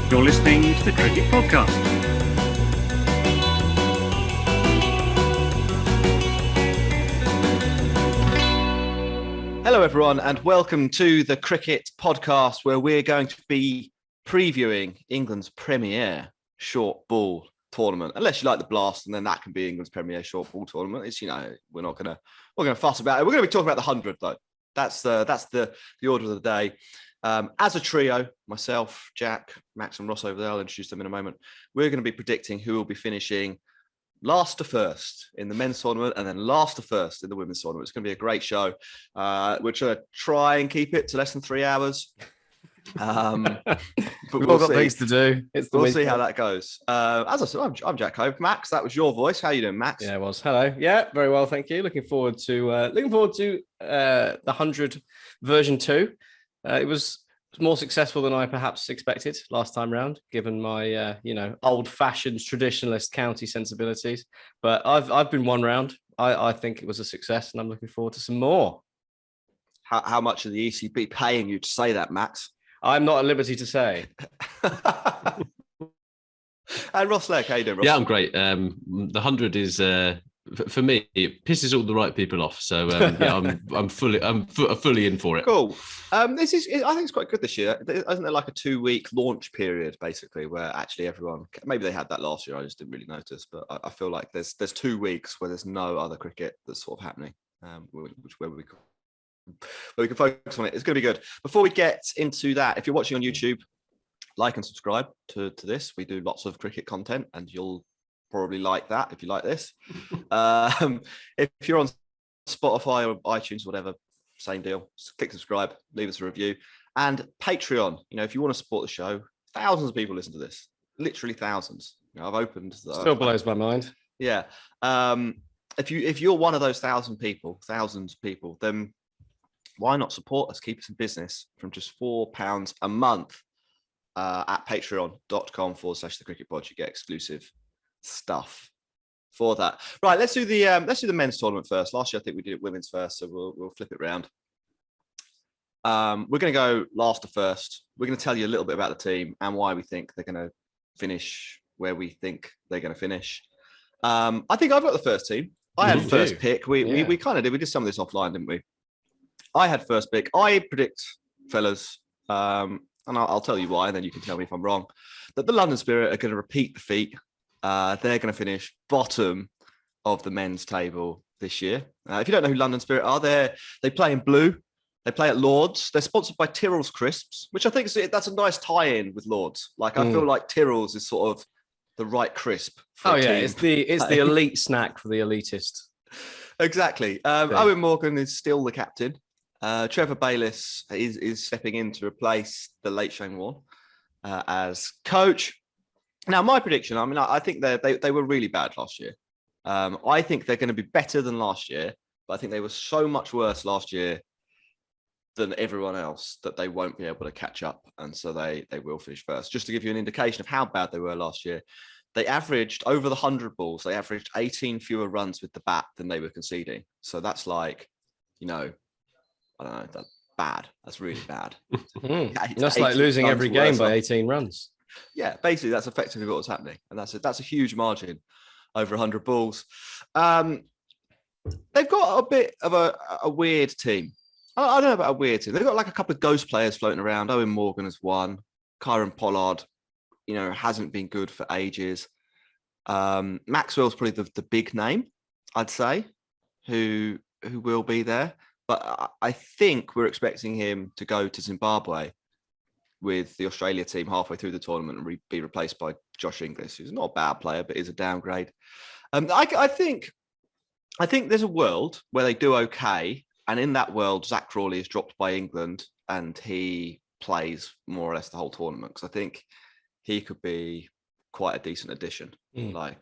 You're listening to the Cricket Podcast. Hello, everyone, and welcome to the Cricket Podcast, where we're going to be previewing England's premier short ball tournament. Unless you like the Blast, and then that can be England's premier short ball tournament. It's, we're not gonna fuss about it. We're going to be talking about the 100, though. That's the order of the day. As a trio, myself, Jack, Max, and Ross over there, I'll introduce them in a moment. We're going to be predicting who will be finishing last to first in the men's tournament and then last to first in the women's tournament. It's going to be a great show. We're going to try and keep it to less than 3 hours. But we've all got things to do. We'll see how that goes. As I said, I'm Jack Hope. Max, that was your voice. How are you doing, Max? Yeah, it was. Hello. Yeah, very well, thank you. Looking forward to the 100 version 2. It was more successful than I perhaps expected last time round, given my old-fashioned traditionalist county sensibilities. But I've been one round. I think it was a success, and I'm looking forward to some more. How much are the ECB paying you to say that, Max? I'm not at liberty to say. And Ross Legg, how you doing, Ross? Yeah, I'm great. The 100 is for me. It pisses all the right people off. So yeah, I'm fully in for it. Cool. I think it's quite good this year. Isn't there like a 2-week launch period basically where actually everyone? Maybe they had that last year. I just didn't really notice. But I feel like there's 2 weeks where there's no other cricket that's sort of happening. Where we can focus on it. It's going to be good. Before we get into that, if you're watching on YouTube, like and subscribe to this. We do lots of cricket content, and you'll probably like that if you like this. If you're on Spotify or iTunes or whatever, same deal. Just click subscribe, leave us a review. And Patreon, if you want to support the show, thousands of people listen to this. Literally thousands. I've opened. Still blows my mind. Yeah. If you're one of those thousands people, then why not support us, keep us in business from just £4 a month at patreon.com/the cricket pod. You get exclusive stuff for that. Right, let's do the men's tournament first. Last year I think we did it women's first, so we'll flip it round. We're going to go last to first. We're going to tell you a little bit about the team and why we think they're going to finish where we think they're going to finish. I think I've got the first team. I had first pick. We kind of did. We did some of this offline, didn't we? I had first pick. I predict, fellas, and I'll tell you why, and then you can tell me if I'm wrong, that the London Spirit are going to repeat the feat. They're going to finish bottom of the men's table this year. If you don't know who London Spirit are, they play in blue. They play at Lords. They're sponsored by Tyrrell's Crisps, which I think that's a nice tie-in with Lords. I feel like Tyrrell's is sort of the right crisp. It's the elite snack for the elitist. Exactly. Owen Morgan is still the captain. Trevor Bayliss is stepping in to replace the late Shane Warne as coach. Now, my prediction, I think they were really bad last year. I think they're going to be better than last year, but I think they were so much worse last year than everyone else that they won't be able to catch up. And so they will finish first. Just to give you an indication of how bad they were last year, they averaged over the 100 balls, they averaged 18 fewer runs with the bat than they were conceding. So that's like, I don't know, that's bad. That's really bad. That's like losing every game by 18 runs. Yeah, basically that's effectively what was happening. And that's a huge margin over 100 balls. They've got a bit of a weird team. I don't know about a weird team. They've got like a couple of ghost players floating around. Owen Morgan has won. Kyron Pollard, hasn't been good for ages. Maxwell's probably the big name, I'd say, who will be there. But I think we're expecting him to go to Zimbabwe with the Australia team halfway through the tournament and be replaced by Josh Inglis, who's not a bad player, but is a downgrade. I think there's a world where they do okay. And in that world, Zach Crawley is dropped by England and he plays more or less the whole tournament. Because I think he could be quite a decent addition. Dan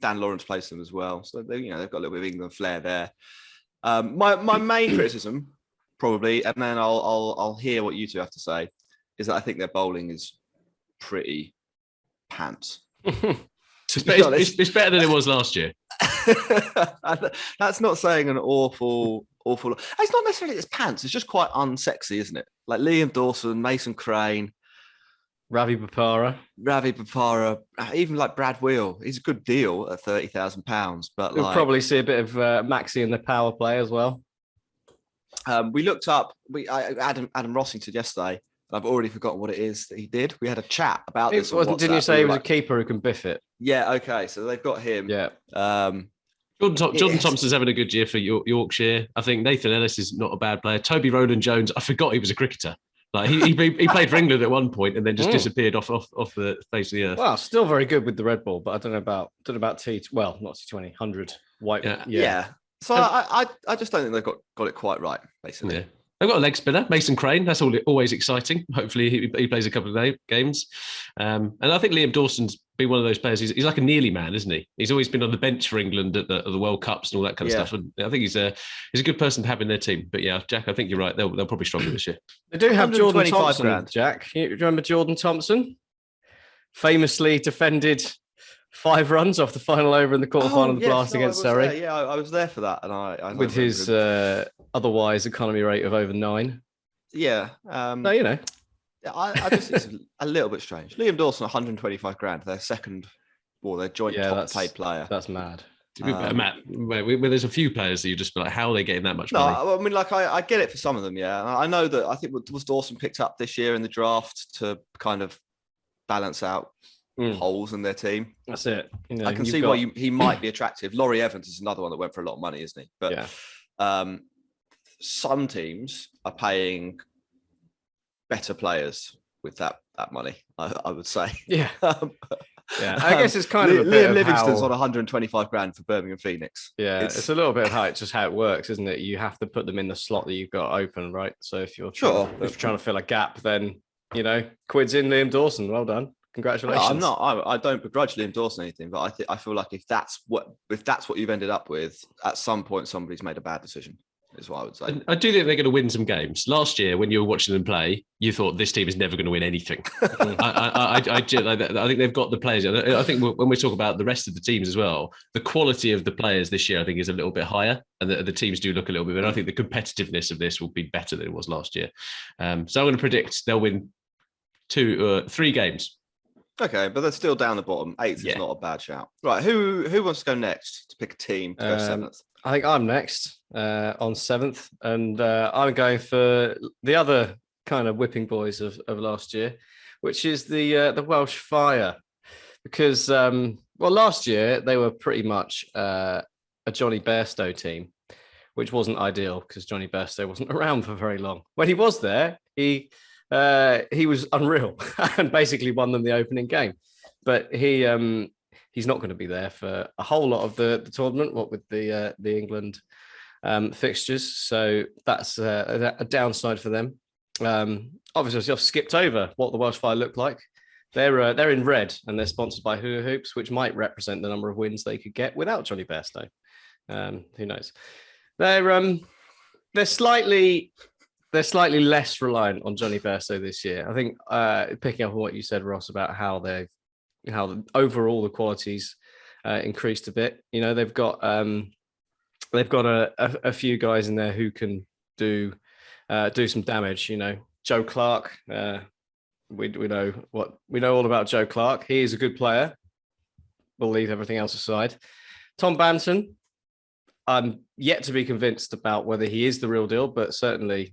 Lawrence plays them as well. So they've got a little bit of England flair there. My main criticism, probably, and then I'll hear what you two have to say, is that I think their bowling is pretty pants. It's better than it was last year. That's not saying an awful. It's not necessarily it's pants. It's just quite unsexy, isn't it? Like Liam Dawson, Mason Crane, Ravi Bopara. Ravi Bopara, even like Brad Wheel, he's a good deal at £30,000. But We'll like, probably see a bit of Maxi in the power play as well. we looked up. Adam Rossington yesterday. And I've already forgotten what it is that he did. We had a chat about this. Didn't you say he was a keeper who can biff it? Yeah. Okay. So they've got him. Yeah. Jordan Thompson's having a good year for Yorkshire. I think Nathan Ellis is not a bad player. Toby Rowland-Jones, I forgot he was a cricketer. Like he played for England at one point and then just disappeared off the face of the earth. Well, still very good with the red ball, but I don't know about not T20, 100 white. Yeah. So I just don't think they've got it quite right, basically. Yeah. They've got a leg spinner, Mason Crane. That's always exciting. Hopefully he plays a couple of games. And I think Liam Dawson's been one of those players. He's like a nearly man, isn't he? He's always been on the bench for England at the World Cups and all that kind of stuff. And I think he's a good person to have in their team. But yeah, Jack, I think you're right. They'll probably struggle this year. They do have Jordan Thompson, grand. Jack. You remember Jordan Thompson? Famously defended 5 runs off the final over in the quarterfinal of the Blast against Surrey. Yeah, I was there for that, and I with his otherwise economy rate of over 9. Yeah. No, you know. I just think it's a little bit strange. Liam Dawson, 125 grand, their joint top paid player. That's mad. Matt, there's a few players that you just be like, how are they getting that much money? No, I mean, like I get it for some of them, yeah. I know that I think was Dawson picked up this year in the draft to kind of balance out holes in their team. That's it. You know, I can see why he might be attractive. Laurie Evans is another one that went for a lot of money, isn't he? But some teams are paying better players with that money, I would say. Yeah. Yeah, I guess it's kind of a bit Liam of Livingston's on 125 grand for Birmingham Phoenix. Yeah, it's a little bit of how it works, isn't it? You have to put them in the slot that you've got open, right? So if you're trying to fill a gap, then quids in Liam Dawson. Well done, congratulations. No, I don't begrudge Liam Dawson anything, but I feel like if that's what you've ended up with, at some point somebody's made a bad decision. Is what I would say. I do think they're going to win some games. Last year, when you were watching them play, you thought this team is never going to win anything. I think they've got the players. I think when we talk about the rest of the teams as well, the quality of the players this year, I think, is a little bit higher, and the teams do look a little bit better. I think the competitiveness of this will be better than it was last year. So I'm going to predict they'll win 3 games. Okay, but they're still down the bottom. 8th is not a bad shout. Right, who wants to go next to pick a team to go 7th? I think I'm next on 7th, and I'm going for the other kind of whipping boys of last year, which is the Welsh Fire, because last year they were pretty much a Johnny Bairstow team, which wasn't ideal because Johnny Bairstow wasn't around for very long. When he was there, he was unreal and basically won them the opening game, but he's not going to be there for a whole lot of the tournament, what with the England fixtures. So that's a downside for them. Obviously, I've skipped over what the Welsh Fire look like. They're in red and they're sponsored by Hula Hoops, which might represent the number of wins they could get without Johnny Bairstow. Who knows? They're slightly less reliant on Johnny Bairstow this year. I think picking up on what you said, Ross, about how overall the qualities increased a bit. They've got a few guys in there who can do some damage. Joe Clark. We know all about Joe Clark. He is a good player. We'll leave everything else aside. Tom Banton. I'm yet to be convinced about whether he is the real deal, but certainly,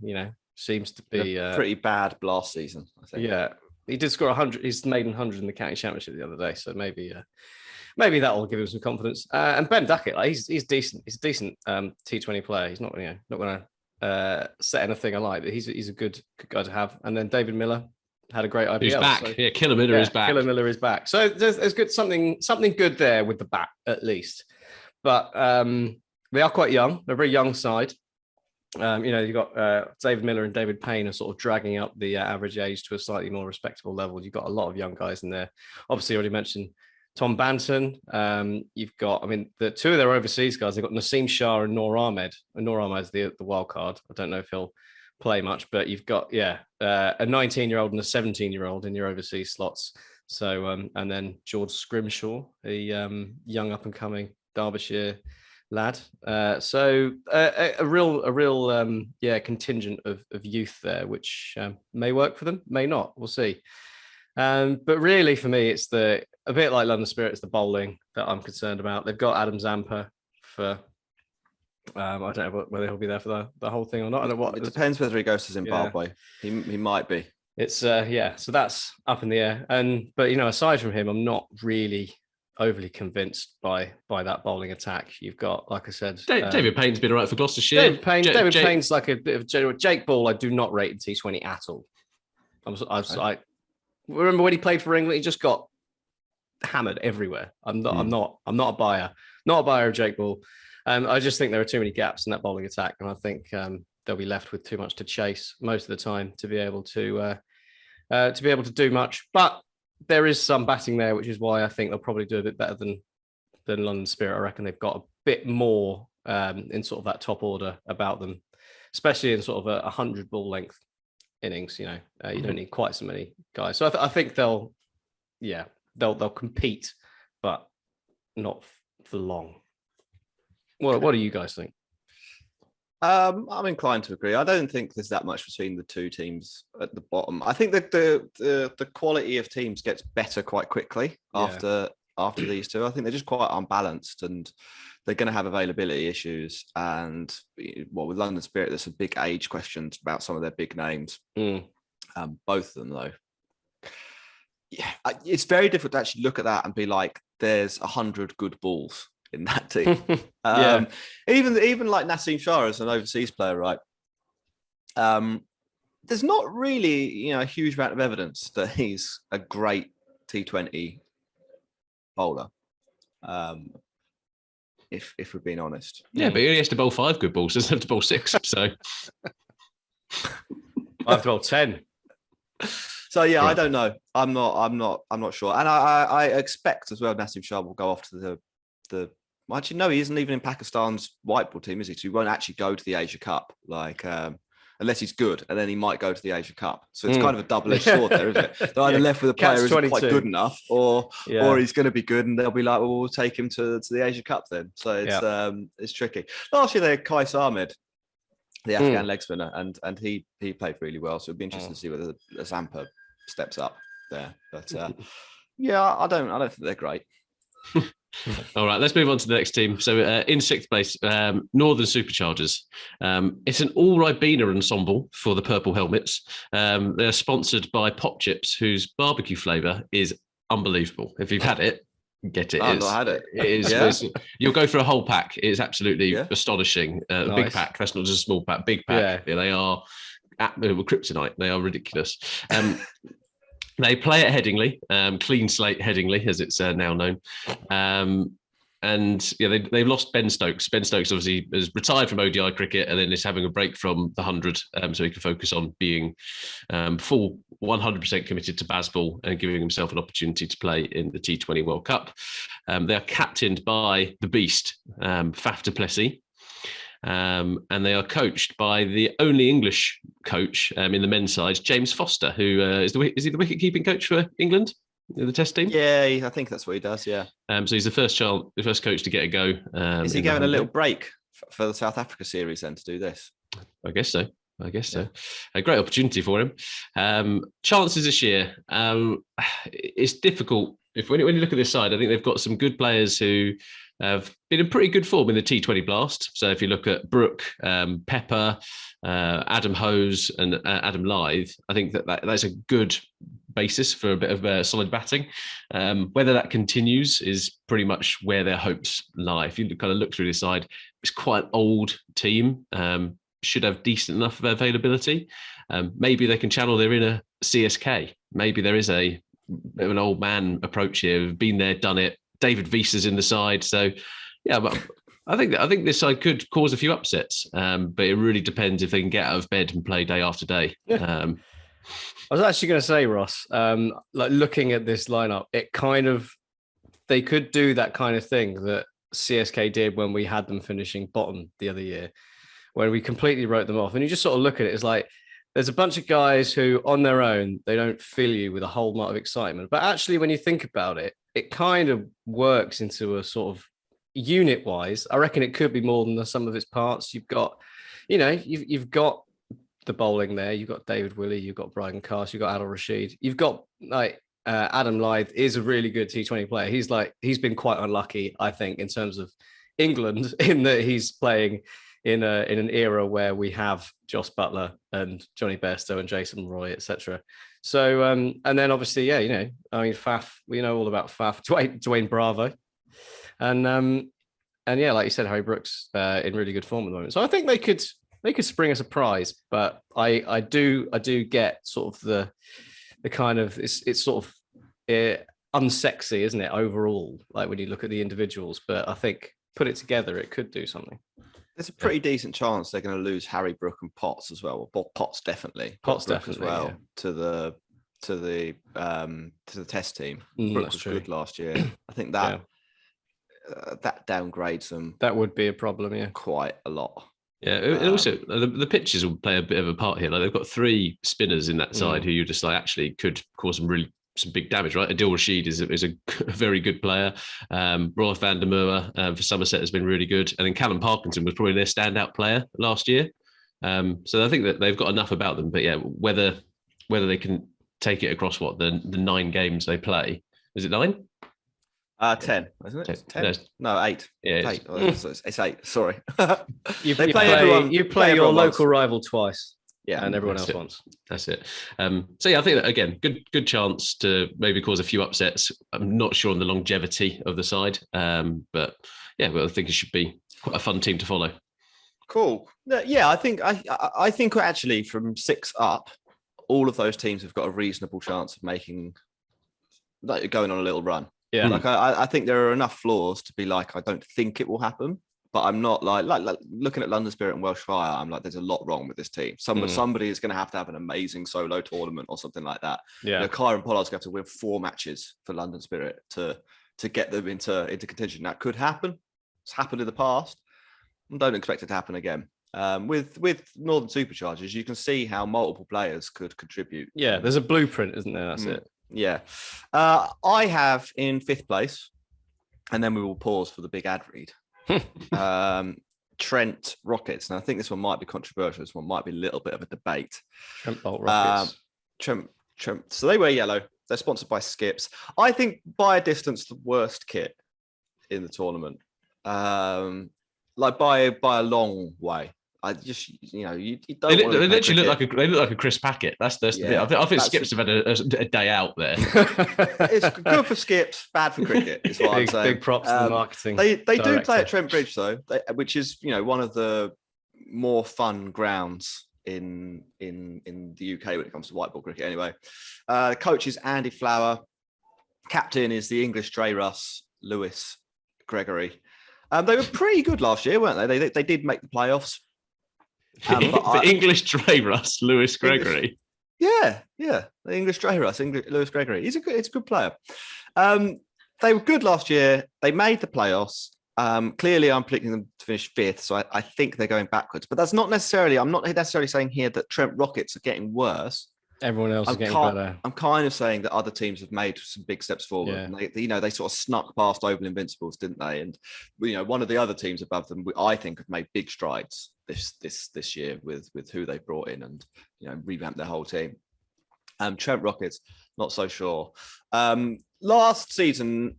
seems to be a pretty bad Blast season, I think. Yeah. He did score 100. He's made 100 in the county championship the other day, so maybe that will give him some confidence. And Ben Duckett, he's decent. He's a decent T20 player. He's not going to set anything alight, but he's a good guy to have. And then David Miller had a great IPL. He's back. So, Killer Miller is back. Killer Miller is back. So there's good something good there with the bat at least. But they are quite young. They're a very young side. You've got David Miller and David Payne are sort of dragging up the average age to a slightly more respectable level. You've got a lot of young guys in there. Obviously, already mentioned Tom Banton. You've got, the 2 of their overseas guys. They've got Naseem Shah and Noor Ahmed. And Noor Ahmed's the wild card. I don't know if he'll play much, but you've got a 19-year-old and a 17-year-old in your overseas slots. So and then George Scrimshaw, a young up and coming Derbyshire lad. So a real contingent of youth there, which may work for them, may not. We'll see. But really, for me, it's a bit like London Spirit. It's the bowling that I'm concerned about. They've got Adam Zampa for. I don't know whether he'll be there for the whole thing or not. I don't know what. It depends whether he goes to Zimbabwe. Yeah. He might be. It's so that's up in the air. But aside from him, I'm not really overly convinced by that bowling attack. You've got, like I said, David Payne's been all right for Gloucestershire. David Payne's like a bit of general. Jake Ball, I do not rate in T20 at all. I remember when he played for England, he just got hammered everywhere. I'm not a buyer. Not a buyer of Jake Ball. I just think there are too many gaps in that bowling attack, and I think they'll be left with too much to chase most of the time to be able to do much. But there is some batting there, which is why I think they'll probably do a bit better than London Spirit. I reckon they've got a bit more in sort of that top order about them, especially in sort of a 100 ball length innings. You don't need quite so many guys. So I think they'll compete, but not for long. What do you guys think? I'm inclined to agree. I don't think there's that much between the two teams at the bottom. I think that the quality of teams gets better quite quickly after these two. I think they're just quite unbalanced, and they're going to have availability issues. And with London Spirit, there's some big age questions about some of their big names. Both of them, though. Yeah, it's very difficult to actually look at that and be like, there's 100 good balls in that team. Even like Nassim Shah as an overseas player, right? There's not really, a huge amount of evidence that he's a great T20 bowler. If we're being honest. Yeah, but he only has to bowl 5 good balls, doesn't have to bowl 6. So I have to bowl 10. So yeah, I don't know. I'm not sure. And I expect as well Nassim Shah will go off to the actually, no, he isn't even in Pakistan's white ball team, is he? So he won't actually go to the Asia Cup, unless he's good, and then he might go to the Asia Cup. So it's kind of a double-edged sword there, isn't it? They're either left with a player who's quite good enough, or he's going to be good, and they'll be like, well, we'll take him to the Asia Cup then. So it's tricky. Last year they had Qais Ahmed, the Afghan leg spinner, and he played really well. So it'd be interesting to see whether Zampa steps up there. But I don't think they're great. All right, let's move on to the next team. So in 6th place, Northern Superchargers. It's an all Ribena ensemble for the purple helmets. They're sponsored by Pop Chips, whose barbecue flavour is unbelievable. If you've had it, get it. I've not had it. It is. You'll go for a whole pack. It's absolutely astonishing. Nice. Big pack. That's not just a small pack. Big pack. Yeah, they are kryptonite. They are ridiculous. They play at Headingley, clean slate Headingley, as it's now known. They've lost Ben Stokes. Ben Stokes obviously has retired from ODI cricket and then is having a break from the 100, so he can focus on being full 100% committed to Bazball and giving himself an opportunity to play in the T20 World Cup. They are captained by the Beast, Faf du Plessis. And they are coached by the only English coach in the men's side, James Foster, who is he the wicket-keeping coach for England, the Test team? Yeah, I think that's what he does. Yeah. So he's the first coach to get a go. Is he going a little break for the South Africa series then to do this? I guess so. A great opportunity for him. Chances this year, it's difficult. When you look at this side, I think they've got some good players who have been in pretty good form in the T20 Blast. So if you look at Brooke, Pepper, Adam Hose and Adam Lythe, I think that's a good basis for a bit of solid batting. Whether that continues is pretty much where their hopes lie. If you kind of look through this side, it's quite an old team, should have decent enough availability. Maybe they can channel their inner CSK. Maybe there is a bit of an old man approach here. Been there, done it. David Visa's in the side, so but I think this side could cause a few upsets. But it really depends if they can get out of bed and play day after day. I was actually going to say, Ross, like looking at this lineup, they could do that kind of thing that CSK did when we had them finishing bottom the other year, when we completely wrote them off. And you just sort of look at it, it's like there's a bunch of guys who on their own, they don't fill you with a whole lot of excitement. But actually, when you think about it, it kind of works into a sort of unit wise. I reckon it could be more than the sum of its parts. You've got, you've got the bowling there. You've got David Willey, you've got Brian Cast, you've got Adil Rashid. You've got like Adam Lyth is a really good T20 player. He's been quite unlucky, I think, in terms of England, in that he's playing in an era where we have Joss Butler and Johnny Bairstow and Jason Roy, etc. So and then obviously, Faf, we know all about Faf, Dwayne Bravo, and yeah, like you said, Harry Brooks in really good form at the moment. So I think they could spring a surprise, but I do get sort of the kind of it's sort of unsexy, isn't it, overall? Like when you look at the individuals, but I think put it together, it could do something. There's a pretty decent chance they're going to lose Harry Brook and Potts as well. Well, Potts definitely. Potts Brook definitely as well, yeah. to the test team. Brook That's was true. good last year. I think that that downgrades them. That would be a problem, yeah. Quite a lot. Yeah, and also the pitches will play a bit of a part here. Like they've got 3 spinners in that side who you just like actually could cause some big damage, right? Adil Rashid is a very good player. Roy van der Merwe for Somerset has been really good, and then Callum Parkinson was probably their standout player last year. So I think that they've got enough about them, but yeah, whether they can take it across the 9 games they play. Is it 9? 10, isn't it? 10? No, 8. Yeah, it's 8. Sorry. You play your local rival twice. Yeah, and everyone else once. That's it. So yeah, I think that, again, good chance to maybe cause a few upsets. I'm not sure on the longevity of the side, but yeah, I think it should be quite a fun team to follow. Cool. Yeah, I think actually from 6 up, all of those teams have got a reasonable chance of making, like, going on a little run. Yeah, like I think there are enough flaws to be like, I don't think it will happen. But I'm not like looking at London Spirit and Welsh Fire, I'm like, there's a lot wrong with this team. Somebody is going to have an amazing solo tournament or something like that. Yeah, Kyron Pollard's going to have to win 4 matches for London Spirit to get them into contention. That could happen. It's happened in the past. I don't expect it to happen again. With Northern Superchargers, you can see how multiple players could contribute. Yeah, there's a blueprint, isn't there? That's it. Yeah. I have in 5th place, and then we will pause for the big ad read. Trent Rockets. And I think this one might be controversial. This one might be a little bit of a debate. Trent Bolt Rockets. Trent. So they wear yellow. They're sponsored by Skips. I think by a distance the worst kit in the tournament. Like by a long way. I just, you don't. They literally look like a crisp packet. That's the thing. I think Skips have had a day out there. It's good for Skips, bad for cricket. Is what I'm saying. Big props to the marketing. They do play at Trent Bridge though, which is one of the more fun grounds in the UK when it comes to white ball cricket. Anyway, coach is Andy Flower. Captain is the English Dre Russ, Lewis Gregory. They were pretty good last year, weren't they? They did make the playoffs. The English Dre Russ, Lewis Gregory. Yeah. The English Dre Russ, Lewis Gregory. It's a good player. They were good last year. They made the playoffs. Clearly, I'm predicting them to finish 5th, so I think they're going backwards. But that's not necessarily. I'm not necessarily saying here that Trent Rockets are getting worse. Everyone else is getting better. I'm kind of saying that other teams have made some big steps forward. Yeah. They sort of snuck past Oval Invincibles, didn't they? And one of the other teams above them, I think, have made big strides this year with who they brought in and revamped their whole team. Trent Rockets, not so sure. Last season,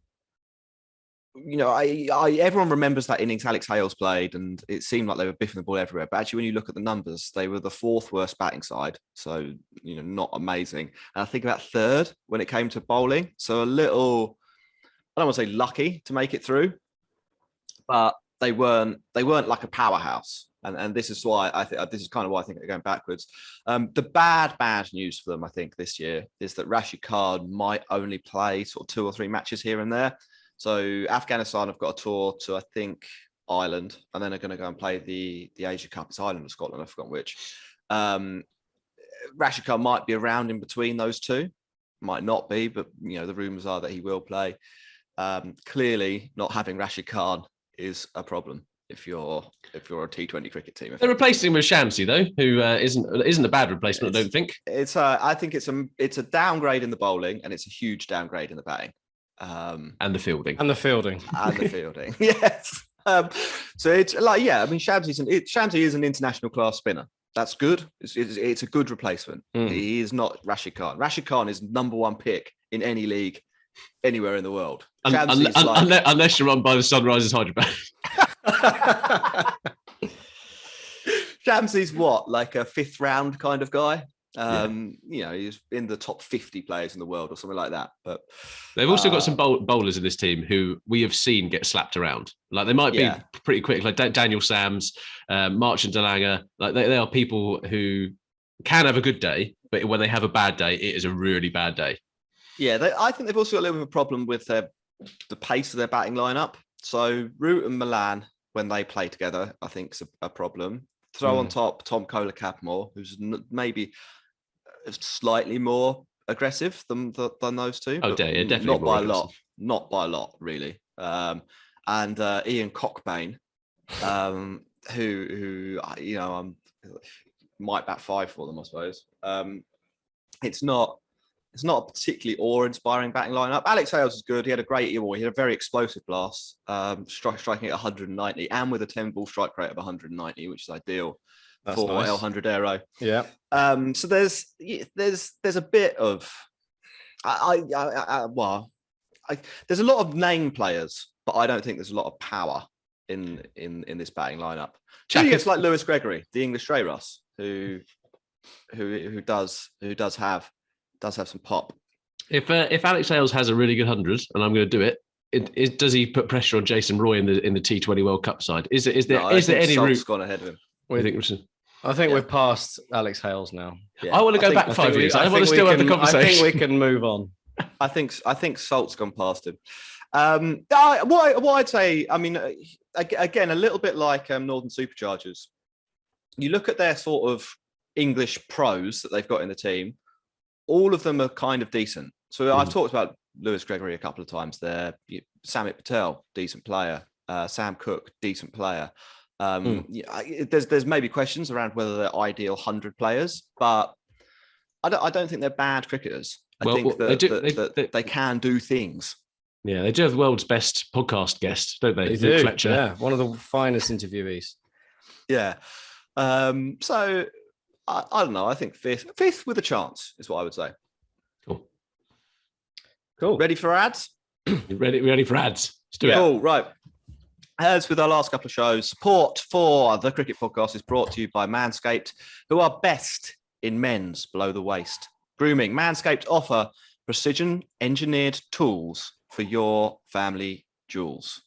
everyone remembers that innings Alex Hales played, and it seemed like they were biffing the ball everywhere. But actually, when you look at the numbers, they were the 4th worst batting side, so not amazing. And I think about 3rd when it came to bowling. So a little, I don't want to say lucky to make it through, but they weren't like a powerhouse. And this is why I think this is kind of why I think they're going backwards. The bad news for them, I think, this year is that Rashid Khan might only play sort of 2 or 3 matches here and there. So Afghanistan have got a tour to, I think, Ireland, and then they're going to go and play the Asia Cup. It's Ireland or Scotland, I've forgotten which. Rashid Khan might be around in between those two. Might not be, but the rumours are that he will play. Clearly, not having Rashid Khan is a problem if you're a T20 cricket team. They're replacing him with Shamsi though, who isn't a bad replacement. I don't think. I think it's a downgrade in the bowling, and it's a huge downgrade in the batting. And the fielding. Yes. So it's like, Shamsi is an international class spinner. That's good. It's a good replacement. He is not Rashid Khan. Rashid Khan is number one pick in any league, anywhere in the world. Unless you're run by the Sunrisers Hyderabad. Shamsi's what, like a fifth round kind of guy? He's in the top 50 players in the world or something like that. But they've also got some bowlers in this team who we have seen get slapped around. Like they might be pretty quick, like Daniel Sams, March and Delanga. Like they are people who can have a good day, but when they have a bad day, it is a really bad day. Yeah, I think they've also got a little bit of a problem with the pace of their batting lineup. So Root and Milan, when they play together, I think is a problem. Throw on top Tom Kohler-Capmore, who's maybe slightly more aggressive than those two. Oh, yeah, definitely not by aggressive. a lot. Not by a lot, really. And Ian Cockbain, who might bat five for them, I suppose. It's not a particularly awe-inspiring batting lineup. Alex Hales is good. He had a great year. He had a very explosive blast, striking at 190 and with a 10-ball strike rate of 190, which is ideal for nice. El Hundredero. Yeah. So there's a bit of there's a lot of name players, but I don't think there's a lot of power in this batting lineup. It's like Lewis Gregory, the English Stray Russ, who does have some pop. If Alex Hales has a really good 100, and I'm going to do it, does he put pressure on Jason Roy in the T20 World Cup side? Is there any route? Gone ahead of him. I think we're past Alex Hales now. Yeah. I want to go back 5 years. I want to still have the conversation. I think we can move on. I think Salt's gone past him. What I'd say, I mean, again, a little bit like Northern Superchargers. You look at their sort of English pros that they've got in the team. All of them are kind of decent. So I've talked about Lewis Gregory a couple of times there. Samit Patel, decent player. Sam Cook, decent player. There's maybe questions around whether they're ideal 100 players, but I don't think they're bad cricketers. I think they can do things. Yeah, they do have the world's best podcast guest, don't they? They do. Fletcher. Yeah, one of the finest interviewees. Yeah. So I don't know. I think fifth with a chance is what I would say. Cool. Ready for ads? ready for ads. Let's do it. Cool. Right. As with our last couple of shows, support for the Cricket Podcast is brought to you by Manscaped, who are best in men's below the waist grooming. Manscaped offer precision engineered tools for your family jewels.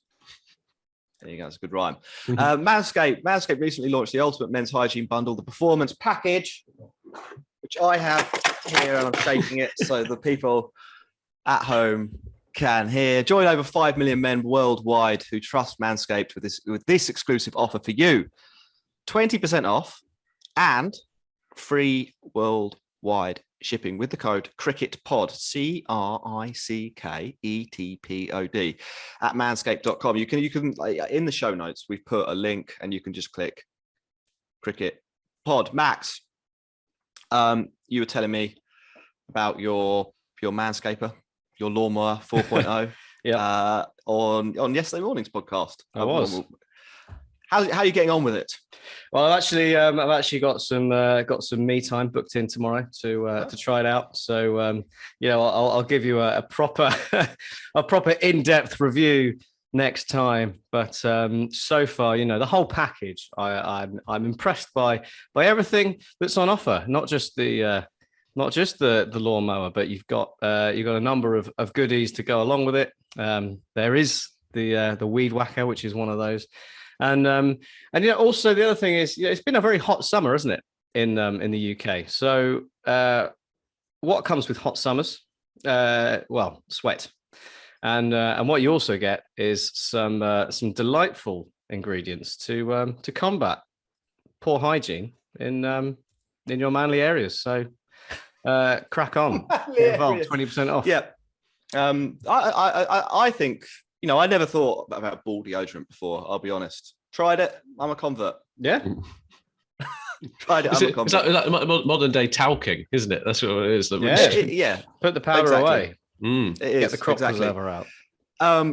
There you go. That's a good rhyme. Manscaped recently launched the ultimate men's hygiene bundle, the Performance Package, which I have here, and I'm shaking it so the people at home can hear. Join over 5 million men worldwide who trust Manscaped with this exclusive offer for you: 20% off and free worldwide shipping with the code CRICKETPOD, CRICKETPOD at manscaped.com. You can in the show notes we've put a link and you can just click Cricket Pod. Max, you were telling me about your Manscaper, your lawnmower 4.0 on yesterday morning's podcast. I was. How are you getting on with it? Well, I've actually got some me time booked in tomorrow to try it out. So I'll give you a proper in-depth review next time. But so far, the whole package, I'm impressed by everything that's on offer. Not just the lawnmower, but you've got a number of goodies to go along with it. There is the weed whacker, which is one of those. And also the other thing is, it's been a very hot summer, hasn't it, in the UK? So what comes with hot summers? Well, sweat, and what you also get is some delightful ingredients to combat poor hygiene in your manly areas. So crack on, get involved, 20% off. Yeah, I think. I never thought about ball deodorant before, I'll be honest. Tried it. I'm a convert. Yeah. Tried it. I'm a convert. It's like modern day talking, isn't it? That's what it is. Yeah. Put the powder away. It is. Get the crop preserver out.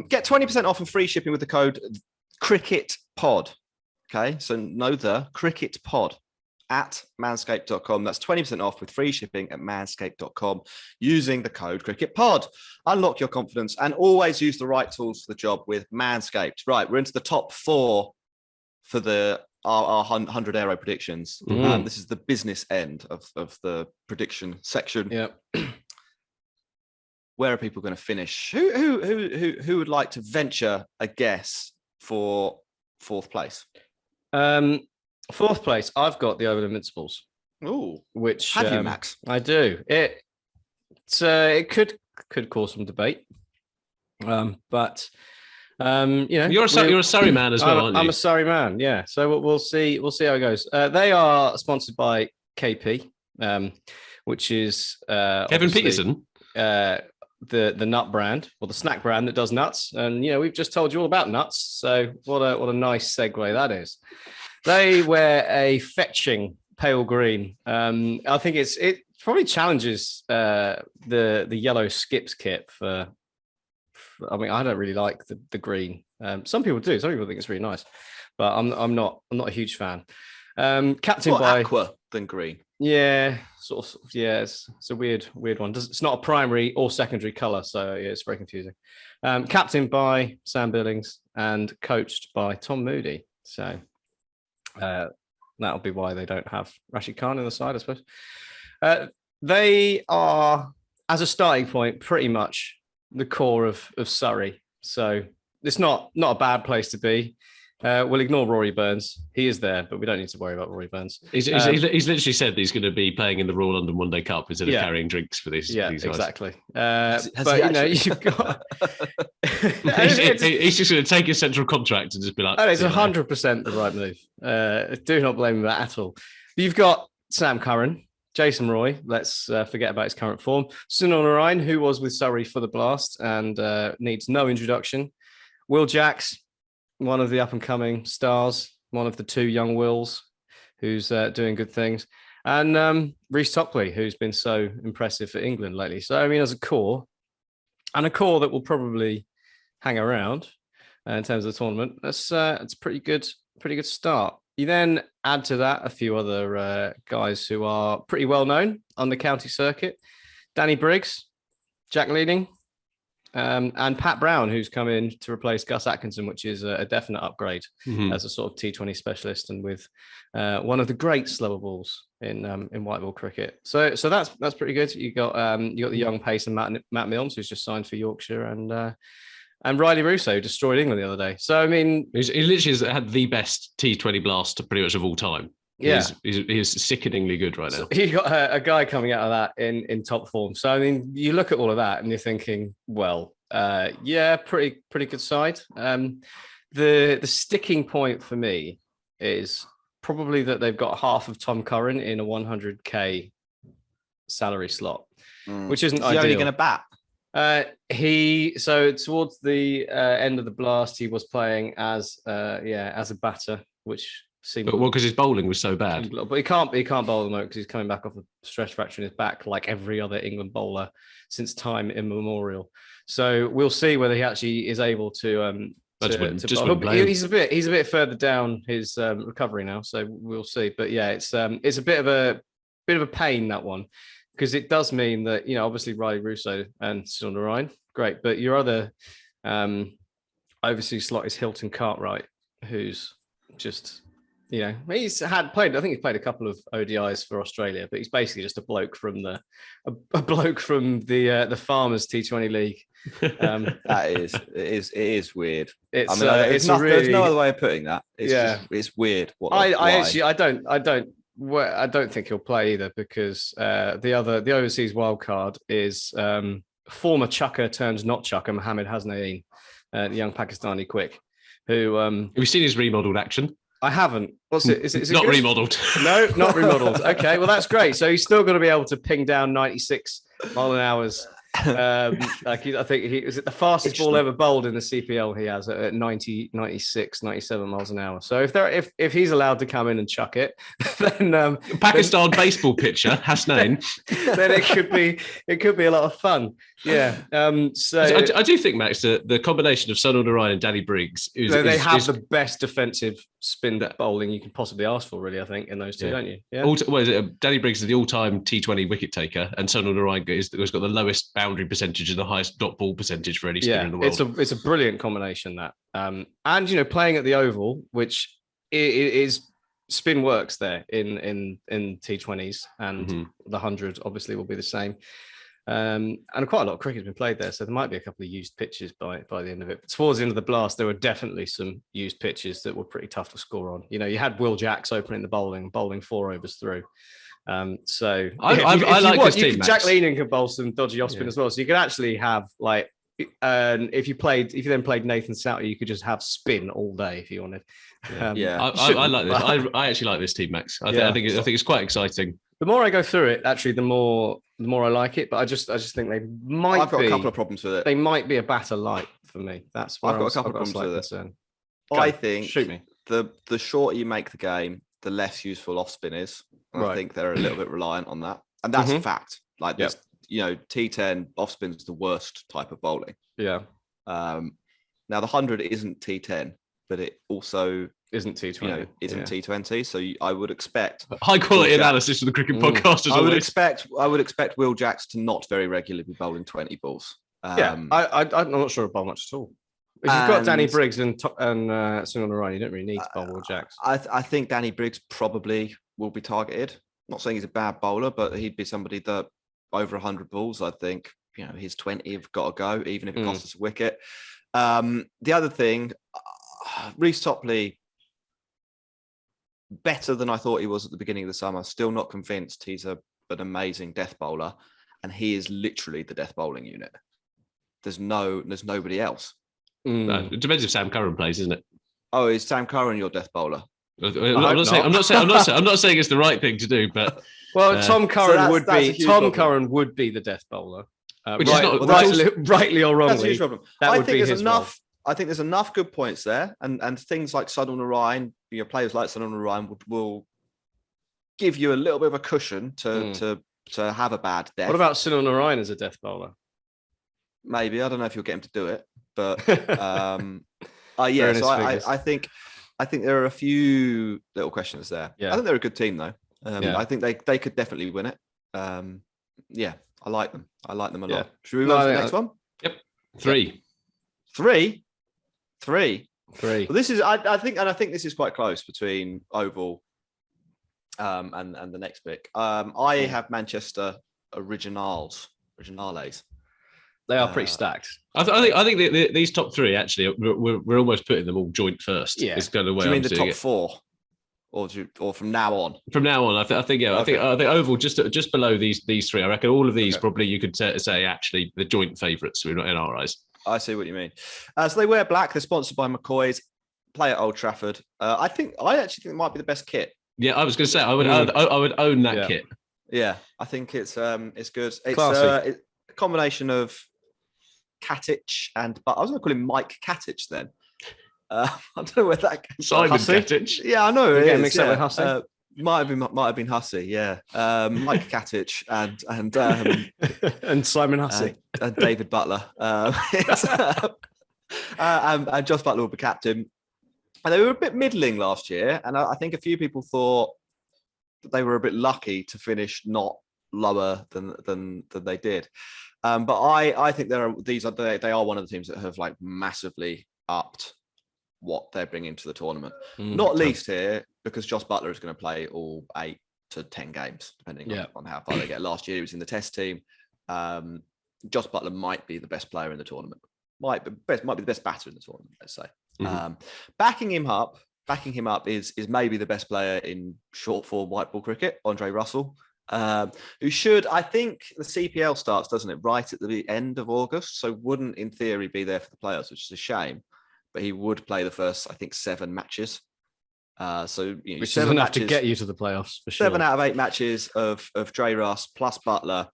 Get 20% off and free shipping with the code CRICKETPOD. Okay. So know the CRICKETPOD at manscaped.com. That's 20% off with free shipping at manscaped.com using the code CricketPod. Unlock your confidence and always use the right tools for the job with Manscaped. Right, we're into the top 4 for our 100 aero predictions. This is the business end of the prediction section. Yep. Where are people going to finish? Who would like to venture a guess for 4th place? 4th place, I've got the Oval Invincibles. Ooh, which have you, Max? I do. It could cause some debate, but you're a Surrey man as well, aren't you? I'm a Surrey man, yeah. So we'll see how it goes. They are sponsored by KP, which is Kevin Peterson. The nut brand, or the snack brand that does nuts, and we've just told you all about nuts. So what a nice segue that is. They wear a fetching pale green. I think it probably challenges the yellow skips kit for. I mean, I don't really like the green. Some people do. Some people think it's really nice, but I'm not a huge fan. Captain by aqua than green. Yeah, sort of. Yeah, it's a weird one. It's not a primary or secondary color, so yeah, it's very confusing. Captained by Sam Billings and coached by Tom Moody. So that'll be why they don't have Rashid Khan in the side, I suppose. They are, as a starting point, pretty much the core of Surrey. So it's not a bad place to be. We'll ignore Rory Burns. He is there, but we don't need to worry about Rory Burns. He's literally said that he's going to be playing in the Royal London One Day Cup instead of carrying drinks for these guys. Exactly. You've got... he's just going to take his central contract and just be like... Oh, it's 100% the right move. Do not blame him at all. You've got Sam Curran, Jason Roy, let's forget about his current form. Sunil Narayan, who was with Surrey for the Blast and needs no introduction. Will Jacks, one of the up-and-coming stars, one of the 2 young Wills, who's doing good things. And Reece Topley, who's been so impressive for England lately. So, I mean, as a core, and a core that will probably hang around in terms of the tournament, it's a pretty good start. You then add to that a few other guys who are pretty well known on the county circuit. Danny Briggs, Jack Leading, and Pat Brown, who's come in to replace Gus Atkinson, which is a definite upgrade as a sort of T20 specialist and with one of the great slower balls in white ball cricket. So that's pretty good. You got the young pace and Matt Milnes, who's just signed for Yorkshire, and Riley Russo destroyed England the other day. So, I mean... He literally has had the best T20 blast pretty much of all time. Yeah. He's sickeningly good right now. So you got a guy coming out of that in top form. So, I mean, you look at all of that and you're thinking, well, pretty good side. The sticking point for me is probably that they've got half of Tom Curran in a 100k salary slot, which isn't ideal. Only going to bat? Towards the end of the Blast, he was playing as a batter, which seemed because his bowling was so bad. But he can't bowl at the moment because he's coming back off a stress fracture in his back, like every other England bowler since time immemorial. So we'll see whether he actually is able to. He's a bit further down his recovery now, so we'll see. But yeah, it's a bit of a pain, that one. Because it does mean that, obviously Riley Russo and Sunil Narayan, great. But your other overseas slot is Hilton Cartwright, who's just, he's played a couple of ODIs for Australia, but he's basically just a bloke from the Farmers T20 League. It is weird. There's no other way of putting that. It's weird. I don't think he'll play either because the overseas wild card is former chucker turned not chucker Mohammad Hasnain, the young Pakistani quick. Who have you seen his remodeled action? I haven't. What's it? Is it not good? remodeled? No, not remodeled. Okay, well that's great. So he's still going to be able to ping down 96 mile an hours. I think he is it the fastest ball ever bowled in the CPL. He has at 90, 96, 97 miles an hour. So if he's allowed to come in and chuck it, then Pakistan baseball pitcher Hasnain, then it could be a lot of fun. Yeah. So I do think, Max, the combination of Sunil Narayan and Danny Briggs, they have the best defensive spin bowling you can possibly ask for, really, I think, in those two, don't you? Yeah. What is it? Danny Briggs is the all-time T20 wicket taker, and Sunil Narine has got the lowest boundary percentage and the highest dot ball percentage for any spinner in the world. It's a brilliant combination, that. And playing at the Oval, which is spin works there in T20s, and the 100 obviously will be the same. And quite a lot of cricket has been played there, so there might be a couple of used pitches by the end of it. But towards the end of the blast, there were definitely some used pitches that were pretty tough to score on. You had Will Jacks opening the bowling 4 overs through. So I like this team. Jack Leaning could bowl some dodgy off spin as well. So you could actually have if you then played Nathan Souter, you could just have spin all day if you wanted. I like this. I actually like this team, Max. I think it's quite exciting. The more I go through it, actually, the more I like it. But I just think they might. I've got a couple of problems with it. They might be a batter light for me. That's where I've got a couple of problems with it. I think shoot me. The shorter you make the game, the less useful off spin is. I think they're a little bit reliant on that, and that's a fact. Like this, T10 off spin is the worst type of bowling. Yeah. Now the 100 isn't T10, but it also isn't T20. Isn't T20. So I would expect high quality analysis for the cricket podcast. I would expect Will Jacks to not very regularly be bowling 20 balls. I'm not sure about much at all. If you've got Danny Briggs and Sunil Narine, you don't really need to bowl Will Jacks. I think Danny Briggs probably will be targeted. I'm not saying he's a bad bowler, but he'd be somebody that over 100 balls, I think, his 20 have got to go, even if it costs us a wicket. The other thing, Reece Topley, better than I thought he was at the beginning of the summer. Still not convinced he's an amazing death bowler, and he is literally the death bowling unit. There's nobody else. No, it depends if Sam Curran plays, isn't it? Oh, is Sam Curran your death bowler? I'm not saying it's the right thing to do, but Tom Curran would be the death bowler, rightly or wrongly. That's a huge problem. I think there's enough good points there, and things like Sunil Narine, players like Sunil Narine will give you a little bit of a cushion to have a bad death. What about Sunil Narine as a death bowler? Maybe, I don't know if you'll get him to do it, but I think there are a few little questions there. I think they're a good team though. I think they could definitely win it. I like them. I like them a lot. Should we move on to the next one? Yep. Three. Well, this is I think this is quite close between Oval and the next pick. I have Manchester Originales. They are pretty stacked. I think these top 3 actually we're almost putting them all joint first. Yeah. It's kind of the way. Do you mean I'm the top 4? Or from now on? From now on, I think Oval just below these 3. I reckon all of these probably you could say actually the joint favourites in our eyes. I see what you mean. So they wear black. They're sponsored by McCoy's. Play at Old Trafford. I actually think it might be the best kit. Yeah, I was going to say I would own that kit. Yeah, I think it's good. It's a combination of Katic and but I was going to call him Mike Katic then. I don't know where that came from. Simon Katic. Yeah, I know. Getting mixed up with Hussey. Might have been Hussey. Yeah, Mike Katic and and Simon Hussey and David Butler. And Josh Butler will be captain. And they were a bit middling last year, and I think a few people thought that they were a bit lucky to finish not lower than they did. But I think they are one of the teams that have like massively upped what they're bringing to the tournament. Not least here because Josh Butler is going to play all 8 to 10 games, depending on how far they get. Last year he was in the test team. Josh Butler might be the best player in the tournament. Might be the best batter in the tournament, let's say. Backing him up is maybe the best player in short form white ball cricket, Andre Russell, who should, I think the CPL starts, doesn't it, right at the end of August, so wouldn't in theory be there for the playoffs, which is a shame, but he would play the first, I think, 7 matches. Which is enough to get you to the playoffs for sure. 7 out of 8 matches of Dre Russ plus Butler,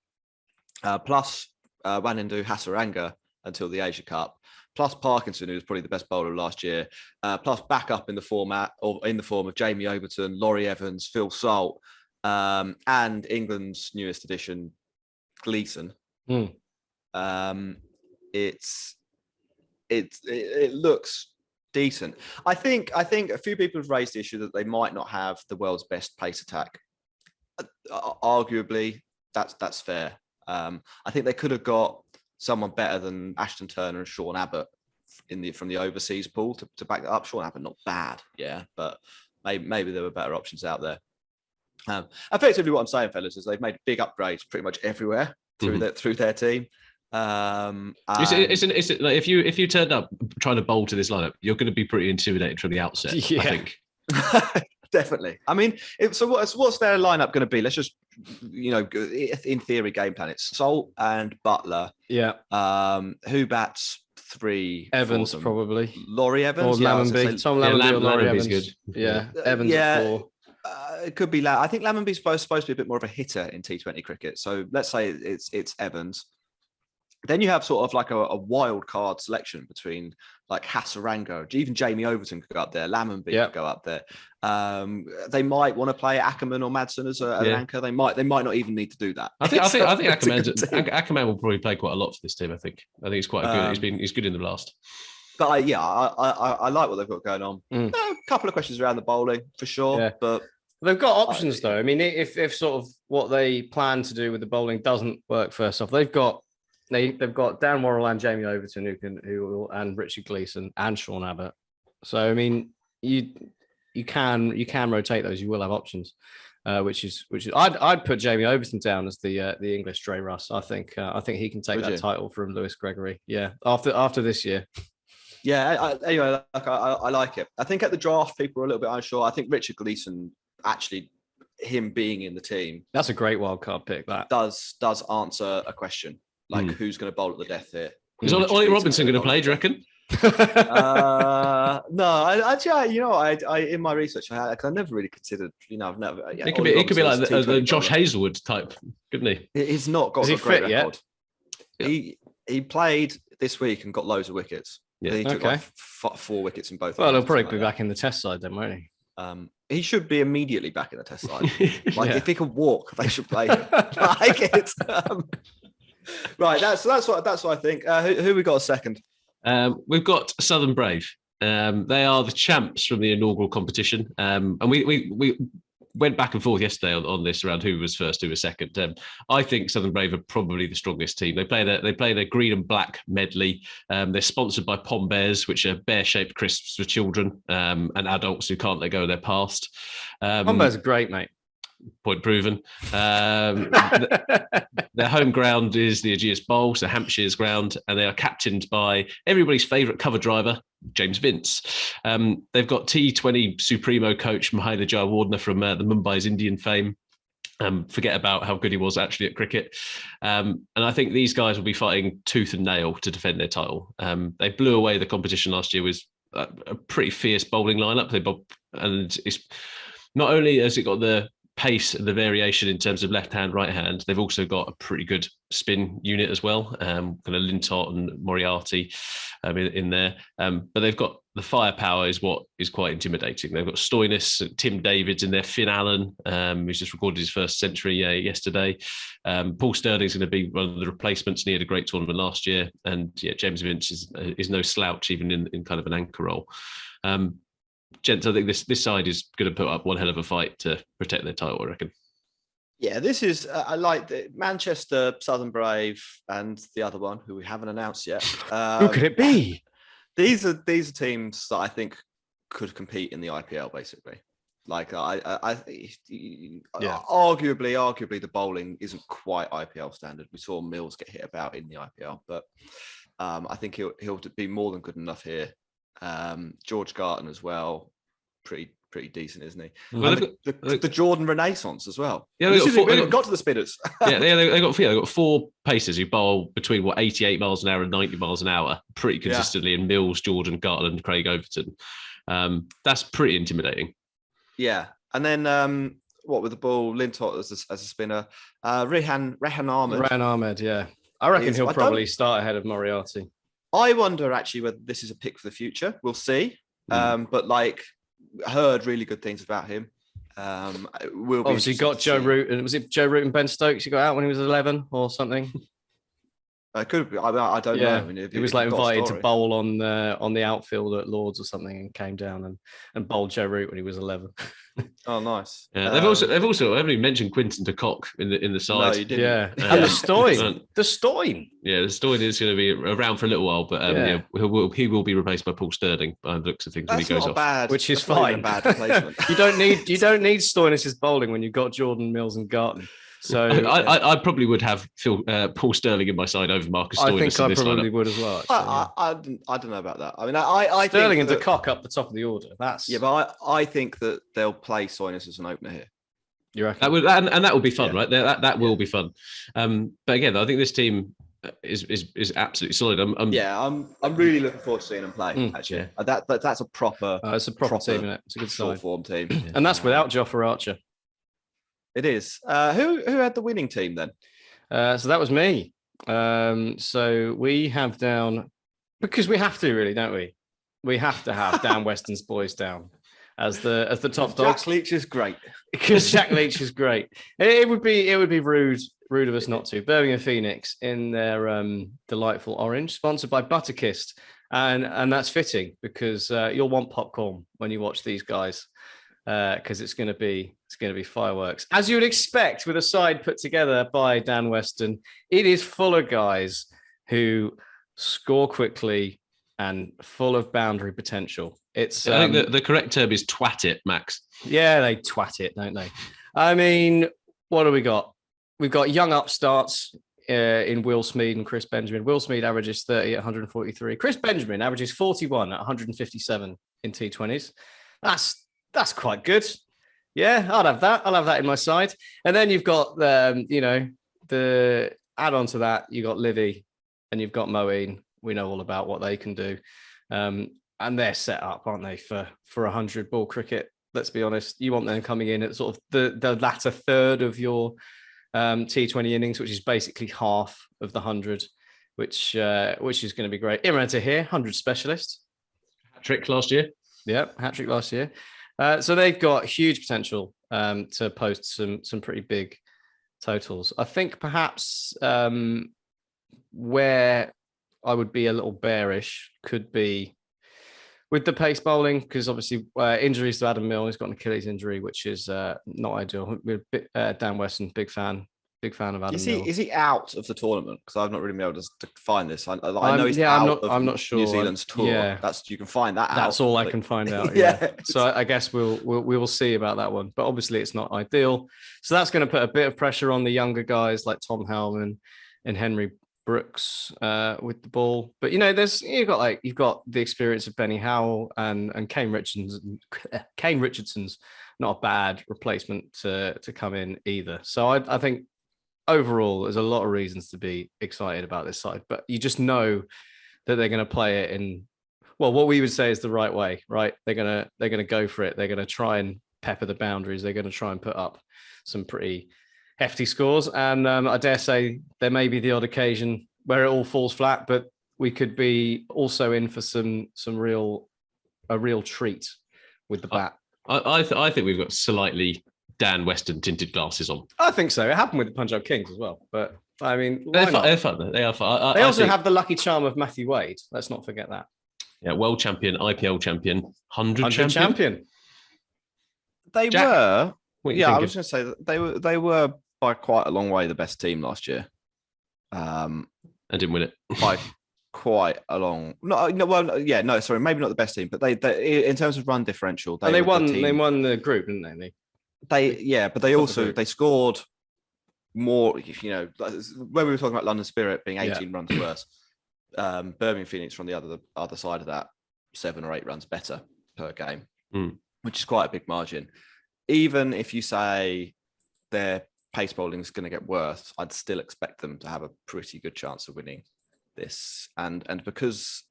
plus Wanindu Hasaranga until the Asia Cup, plus Parkinson, who was probably the best bowler last year, plus backup in the form of Jamie Overton, Laurie Evans, Phil Salt, and England's newest addition, Gleeson. It looks decent. I think a few people have raised the issue that they might not have the world's best pace attack. Arguably, that's fair. I think they could have got someone better than Ashton Turner and Sean Abbott from the overseas pool to back that up. Sean Abbott not bad, yeah, but maybe there were better options out there. Effectively, what I'm saying, fellas, is they've made big upgrades pretty much everywhere through their team. It's like if you turned up trying to bowl to this lineup, you're going to be pretty intimidated from the outset. I think. Definitely. I mean, so what's their lineup going to be? Let's just, in theory, game plan. It's Salt and Butler. Yeah. Who bats 3? Evans probably. Laurie Evans or Lammonby. Tom Lammonby or Laurie Evans. Good. Yeah. Evans at 4. It could be. I think Lammonby's supposed to be a bit more of a hitter in T20 cricket. So let's say it's Evans. Then you have sort of like a wild card selection between like Hassarango, even Jamie Overton could go up there, Lammonby could go up there. They might want to play Ackerman or Madsen as an anchor. They might not even need to do that. I think Ackerman will probably play quite a lot for this team. I think he's quite good. He's good in the blast. But I like what they've got going on. A couple of questions around the bowling for sure, but they've got options though. I mean, if sort of what they plan to do with the bowling doesn't work, first off, they've got Dan Worrell and Jamie Overton and Richard Gleeson and Sean Abbott. So I mean, you can rotate those. You will have options, which is I'd put Jamie Overton down as the English Dre Russ. I think he can take that title from Lewis Gregory. Yeah, after this year. Yeah. Anyway, I like it. I think at the draft people are a little bit unsure. I think Richard Gleeson, actually, him being in the team, that's a great wild card pick. That does answer a question. Like, who's going to bowl at the death here? Is Ollie Robinson going to play, do you reckon? No, I in my research, I never really considered, I've never. It could be like the Josh Hazlewood type, couldn't he? He's not got a great record. Yet? He played this week and got loads of wickets. Yeah. He took like 4 wickets in both. Well, he'll probably be back in the Test side then, won't he? He should be immediately back in the Test side. If he can walk, they should play him. Like it. Right, that's what I think. Who we got a second? We've got Southern Brave. They are the champs from the inaugural competition, and we went back and forth yesterday on this around who was first, who was second. I think Southern Brave are probably the strongest team. They play their green and black medley. They're sponsored by Pom Bears, which are bear-shaped crisps for children and adults who can't let go of their past. Pom Bears are great, mate. Point proven. Their home ground is the Ageas Bowl, so Hampshire's ground, and they are captained by everybody's favourite cover driver, James Vince. They've got T20 Supremo coach Mahela Jayawardena from the Mumbai's Indian fame. Forget about how good he was actually at cricket. And I think these guys will be fighting tooth and nail to defend their title. They blew away the competition last year with a pretty fierce bowling lineup. And it's not only has it got the pace and the variation in terms of left hand, right hand, they've also got a pretty good spin unit as well. Kind of Lintott and Moriarty in there. But they've got the firepower is what is quite intimidating. They've got Stoinis, Tim Davids in there, Finn Allen, who's just recorded his first century yesterday. Paul Sterling's going to be one of the replacements, and he had a great tournament last year. And James Vince is no slouch, even in kind of an anchor role. Gents, I think this side is going to put up one hell of a fight to protect their title, I reckon. Yeah, this is, I like the Manchester, Southern Brave, and the other one who we haven't announced yet. Who could it be? These are teams that I think could compete in the IPL, basically. Like, arguably, the bowling isn't quite IPL standard. We saw Mills get hit about in the IPL, but I think he'll be more than good enough here. George Garton as well, pretty decent, isn't he? Well, the Jordan Renaissance as well. Yeah, we got to the spinners. They got 4 pacers who bowl between 88 miles an hour and 90 miles an hour pretty consistently. In Mills, Jordan, Garton, and Craig Overton. That's pretty intimidating. Yeah, and then what with the ball, Lintott as a spinner, Rehan Ahmed. Rehan Ahmed, yeah, I reckon he'll probably start ahead of Moriarty. I wonder actually whether this is a pick for the future. We'll see. But heard really good things about him. Obviously got Joe Root, and was it Joe Root and Ben Stokes? He got out when he was 11 or something. It could be. I don't know. I mean, if he was if like you've got a invited to story. bowl on the outfield at Lords or something, and came down and bowled Joe Root when he was 11. Oh, nice. Yeah, they've also I haven't even mentioned Quinton de Kock in the side. No, you didn't. Yeah, Um, and the Stoin, um, the Stoin. Yeah, the Stoin is going to be around for a little while, but he will be replaced by Paul Sterling by the looks of things when he That's goes not off. bad. Which is That's not even fine. a bad replacement. you don't need Stoinis' bowling when you've got Jordan Mills and Garton. So I probably would have Paul Sterling in my side over Marcus Stoinis. I think I in this probably lineup. would as well. Actually, I don't know about that. I mean, I Sterling think and de Kock up the top of the order. That's but I think that they'll play Soinus as an opener here. you reckon? That would and that will be fun, Yeah. right? That will be fun. But again, I think this team is absolutely solid. I'm really looking forward to seeing them play. Actually, that's a proper. It's a proper team, isn't it? It's a good short side, form team, and that's without Jofra Archer. It is. Who had the winning team then? So that was me. So we have down, because we have to, really, don't we? We have to have Dan Weston's boys down as the top dogs. Jack Leach is great. Because Jack Leach is great. It would be rude of us not to. Birmingham Phoenix in their delightful orange, sponsored by Butterkist, and that's fitting because you'll want popcorn when you watch these guys. Because it's going to be fireworks, as you would expect with a side put together by Dan Weston. It is full of guys who score quickly and full of boundary potential. It's I think the correct term is twat it, Max. Yeah, they twat it, don't they? I mean, what do we got? We've got young upstarts in Will Smead and Chris Benjamin. Will Smead averages 30 at 143. Chris Benjamin averages 41 at 157 in T20s. That's quite good. Yeah, I'll have that. I'll have that in my side. And then you've got the add on to that, you've got Livy and you've got Moeen. We know all about what they can do. And they're set up, aren't they, for 100 ball cricket? Let's be honest. You want them coming in at sort of the latter third of your T20 innings, which is basically half of the 100, which is going to be great. Imran Tahir, 100 specialist. Hat-trick last year. Yep, hat-trick last year. So they've got huge potential to post some pretty big totals. I think perhaps where I would be a little bearish could be with the pace bowling, because obviously injuries to Adam Milne. He's got an Achilles injury, which is not ideal. Dan Weston, big fan of Adam Milne. Is he out of the tournament? Because I've not really been able to find this. I know he's I'm not sure. New Zealand's tour. Yeah. You can find that out. That's all I can find out. Yeah. So I guess we will see about that one. But obviously it's not ideal. So that's going to put a bit of pressure on the younger guys like Tom Hellman and Henry Brooks with the ball. But you've got the experience of Benny Howell and Kane Richardson. Kane Richardson's not a bad replacement to come in either. So I think overall, there's a lot of reasons to be excited about this side, but you just know that they're going to play it in, well, what we would say is the right way, right? They're going to go for it. They're going to try and pepper the boundaries. They're going to try and put up some pretty hefty scores. And I dare say there may be the odd occasion where it all falls flat, but we could be also in for a real treat with the bat. I think we've got slightly Dan Weston tinted glasses on. I think so. It happened with the Punjab Kings as well. But I mean, they're fun. They are fun. They also have the lucky charm of Matthew Wade. Let's not forget that. Yeah, world champion, IPL champion, 100 champion. They Jack, were. Yeah, I was going to say that they were by quite a long way the best team last year. I didn't win it by quite a long. Sorry, maybe not the best team, but they in terms of run differential, they won the group, didn't they? But they scored more. When we were talking about London Spirit being 18 runs worse, Birmingham Phoenix from the other side of that, 7 or 8 runs better per game, which is quite a big margin. Even if you say their pace bowling is going to get worse, I'd still expect them to have a pretty good chance of winning this. And because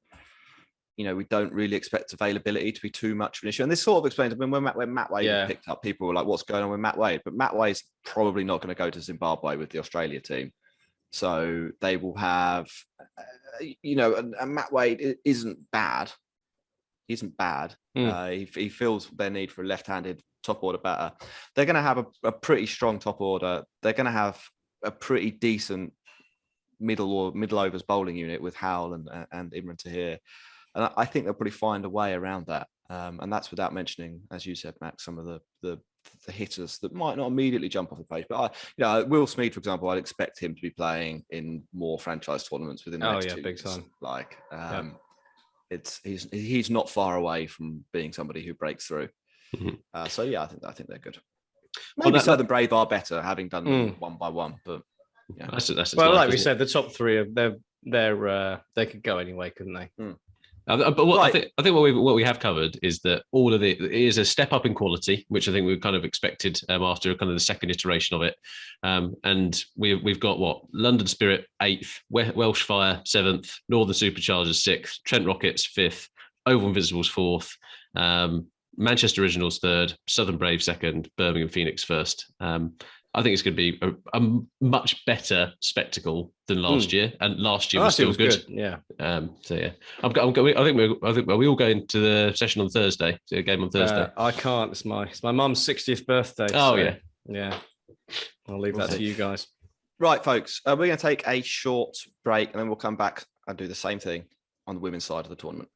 we don't really expect availability to be too much of an issue. And this sort of explains when Matt Wade picked up, people were like, what's going on with Matt Wade? But Matt Wade's probably not going to go to Zimbabwe with the Australia team. So they will have, and Matt Wade isn't bad. He isn't bad. He feels their need for a left-handed top order batter. They're going to have a pretty strong top order. They're going to have a pretty decent middle overs bowling unit with Howell and Imran Tahir. And I think they'll probably find a way around that. And that's without mentioning, as you said, Max, some of the hitters that might not immediately jump off the page. But Will Smead, for example, I'd expect him to be playing in more franchise tournaments within the next 2 big years. time. Like, he's not far away from being somebody who breaks through. So yeah, I think they're good. Maybe Southern Brave are better, having done them one by one. But yeah, that's like we said, the top three they could go anyway, couldn't they? But I think what we have covered is that all of it is a step up in quality, which I think we kind of expected after kind of the second iteration of it. And we've got London Spirit 8th, Welsh Fire 7th, Northern Superchargers 6th, Trent Rockets 5th, Oval Invisibles 4th, Manchester Originals 3rd, Southern Brave 2nd, Birmingham Phoenix 1st. I think it's going to be a much better spectacle than last year, and last year was still good. Yeah. So yeah, I'm going. I think are we all going to the session on Thursday? To a game on Thursday? I can't. It's my mum's 60th birthday. Oh so, yeah. I'll leave that to you guys. Right, folks. We're going to take a short break, and then we'll come back and do the same thing on the women's side of the tournament.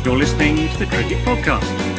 You're listening to the Cricket Podcast.